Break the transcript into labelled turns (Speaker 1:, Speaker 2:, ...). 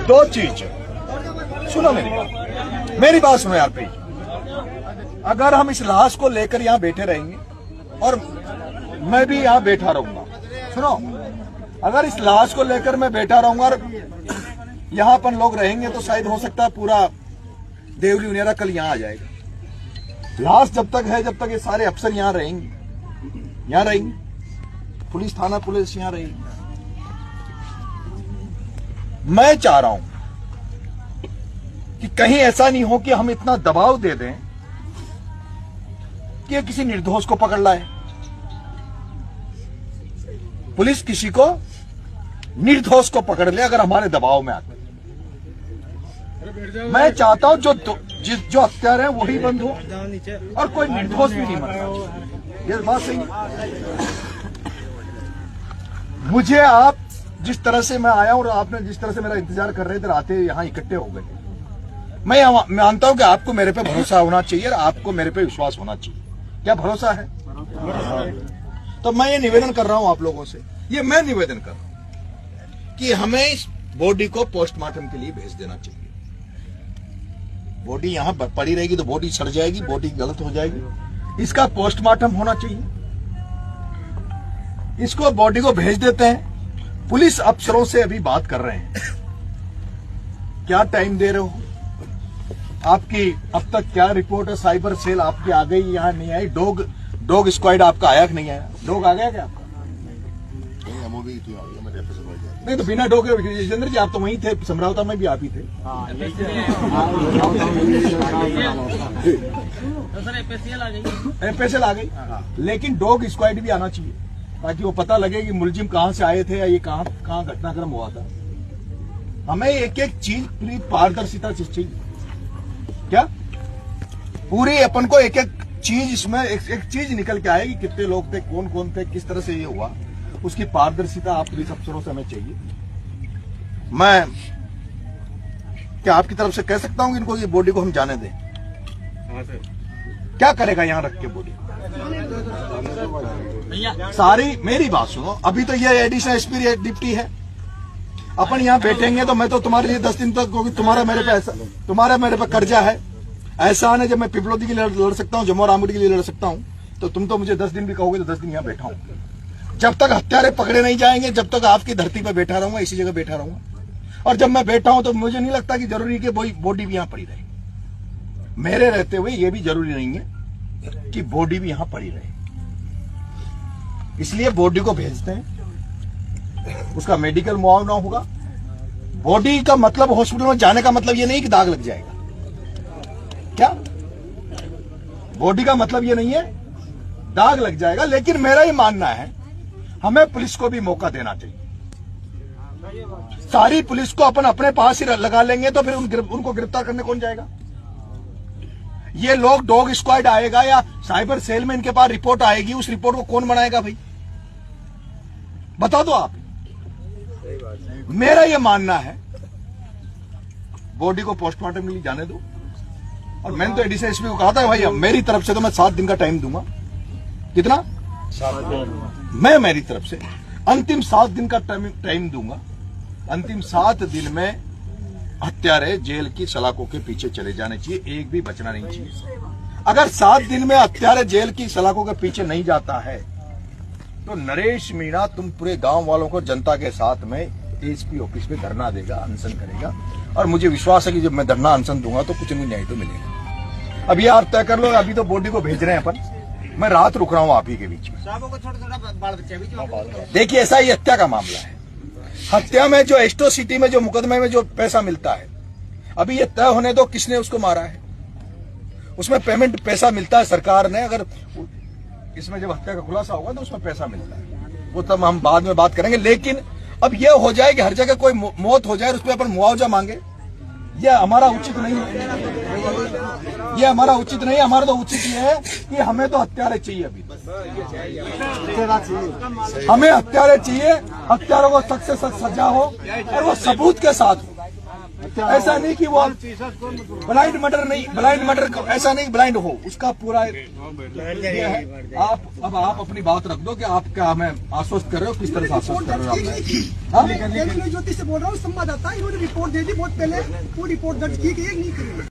Speaker 1: दो चीज सुनो, मेरी बात सुनो यार प्लीज। अगर हम इस लाश को लेकर यहाँ बैठे रहेंगे और मैं भी यहाँ बैठा रहूंगा, सुनो, अगर इस लाश को लेकर मैं बैठा रहूंगा और यहाँ पर लोग रहेंगे तो शायद हो सकता है पूरा देवली उनेरा कल यहाँ आ जाएगा। लाश जब तक है, जब तक ये सारे अफसर यहाँ रहेंगे, पुलिस थाना पुलिस यहाँ रहेगी। मैं चाह रहा हूं कि कहीं ऐसा नहीं हो कि हम इतना दबाव दे दें कि किसी निर्दोष को पकड़ लाए। पुलिस किसी को निर्दोष को पकड़ ले अगर हमारे दबाव में आते। मैं चाहता हूं जो हत्यारे हैं वही बंद हो और कोई निर्दोष भी नहीं मरना। ये बात सही है। मुझे आप जिस तरह से मैं आया और आपने जिस तरह से मेरा इंतजार कर रहे थे, आते यहाँ इकट्ठे हो गए। मैं मानता हूं कि आपको मेरे पे भरोसा होना चाहिए और आपको मेरे पे विश्वास होना चाहिए। क्या भरोसा है? तो मैं ये निवेदन कर रहा हूं आप लोगों से, मैं निवेदन कर रहा हूं कि हमें इस बॉडी को पोस्टमार्टम के लिए भेज देना चाहिए। बॉडी यहां पड़ी रहेगी तो बॉडी सड़ जाएगी, बॉडी गलत हो जाएगी। इसका पोस्टमार्टम होना चाहिए। इसको बॉडी को भेज देते हैं। पुलिस अफसरों से अभी बात कर रहे हैं, क्या टाइम दे रहे हो, आपकी अब तक क्या रिपोर्ट है? साइबर सेल आपकी आ गई, यहां नहीं आई? डॉग स्क्वाड आपका आया कि नहीं आया? डॉग आ गया क्या आपका? नहीं तो बिना डॉग जितेंद्र जी आप तो वहीं थे, समरावता में भी आप ही थे। एफएसएल आ गई, लेकिन डॉग स्क्वाड भी आना चाहिए ताकि वो पता लगे कि मुलजिम कहां से आए थे या ये कहां घटनाक्रम हुआ था। हमें एक एक चीज पूरी पारदर्शिता चाहिए। क्या पूरी अपन को एक एक चीज इसमें एक चीज निकल के आएगी, कितने लोग थे, कौन कौन थे, किस तरह से ये हुआ, उसकी पारदर्शिता आप पुलिस अफसरों से हमें चाहिए। मैं क्या आपकी तरफ से कह सकता हूं कि इनको ये बॉडी को हम जाने दें? क्या करेगा यहां रख के बॉडी? सारी मेरी बात सुनो, अभी तो ये एडिशनल एसपी डिप्टी है। अपन यहाँ बैठेंगे तो मैं तो तुम्हारे लिए 10 दिन तक, क्योंकि तुम्हारा मेरे पे कर्जा है। ऐसा है जब मैं पिपलोदी के लिए लड़ सकता हूँ, जम्मू और रामगढ़ के लिए लड़ सकता हूँ, तो तुम तो मुझे 10 दिन भी कहोगे तो 10 दिन यहाँ बैठा हूँ। जब तक हत्यारे पकड़े नहीं जाएंगे, जब तक आपकी धरती पर बैठा रहूंगा, इसी जगह बैठा रहूंगा। और जब मैं बैठा हूं तो मुझे नहीं लगता कि जरूरी कि बॉडी भी यहाँ पड़ी रहे। मेरे रहते हुए ये भी जरूरी नहीं है कि बॉडी भी यहां पड़ी रहे। इसलिए बॉडी को भेजते हैं, उसका मेडिकल मुआवजा होगा। बॉडी का मतलब हॉस्पिटल में जाने का मतलब ये नहीं कि दाग लग जाएगा। क्या बॉडी का मतलब ये नहीं है दाग लग जाएगा, लेकिन मेरा ये मानना है हमें पुलिस को भी मौका देना चाहिए। सारी पुलिस को अपन अपने पास ही लगा लेंगे तो फिर उनको गिरफ्तार करने कौन जाएगा? ये लोग डॉग स्क्वाड आएगा या साइबर सेल में इनके पास रिपोर्ट आएगी, उस रिपोर्ट को कौन बनाएगा भाई? बता दो आप। मेरा ये मानना है बॉडी को पोस्टमार्टम के लिए जाने दो। और मैंने तो एडीसी एसपी को कहा था भाई मेरी तरफ से तो मैं 7 दिन का टाइम दूंगा। कितना? 7 दिन। मैं मेरी तरफ से अंतिम 7 दिन का टाइम दूंगा। अंतिम 7 दिन में हत्यारे जेल की सलाखों के पीछे चले जाने चाहिए, एक भी बचना नहीं चाहिए। अगर 7 दिन में हत्यारे जेल की सलाखों के पीछे नहीं जाता है तो नरेश मीणा तुम पूरे गांव वालों को जनता के साथ में एसपी ऑफिस में धरना देगा, अनशन करेगा। और मुझे विश्वास है कि जब मैं धरना अनशन दूंगा तो कुछ नहीं न्याय तो मिलेगा। अब ये आप तय कर लो, अभी तो बॉडी को भेज रहे हैं अपन, मैं रात रुक रहा हूं आप ही के बीच में। देखिए ऐसा ही हत्या का मामला है। हत्या में जो एस्ट्रोसिटी में जो मुकदमे में जो पैसा मिलता है, अभी ये तय होने दो किसने उसको मारा है। उसमें पेमेंट पैसा मिलता है सरकार ने। अगर इसमें जब हत्या का खुलासा होगा तो उसमें पैसा मिलता है, वो तब हम बाद में बात करेंगे। लेकिन अब यह हो जाए कि हर जगह कोई मौत हो जाए और उस पर अपन मुआवजा मांगे, यह हमारा उचित नहीं है। यह हमारा उचित नहीं है। हमारा तो उचित यह है कि हमें तो हत्यारे चाहिए। अभी हमें हत्यारे चाहिए, हत्यारों को सख्त से सख्त सजा हो और वो सबूत के साथ हो। ऐसा नहीं कि वो ब्लाइंड मर्डर नहीं, ब्लाइंड मर्डर ऐसा नहीं ब्लाइंड हो, उसका पूरा ये है। आप अपनी बात रख दो कि आप क्या हमें आश्वस्त कर रहे हो, किस तरह से आश्वस्त कर रहे हो आप?
Speaker 2: ज्योति से बोल रहा हूँ, संवाददाता इन्होंने रिपोर्ट दे दी बहुत पहले, वो रिपोर्ट दर्ज की गई नहीं की।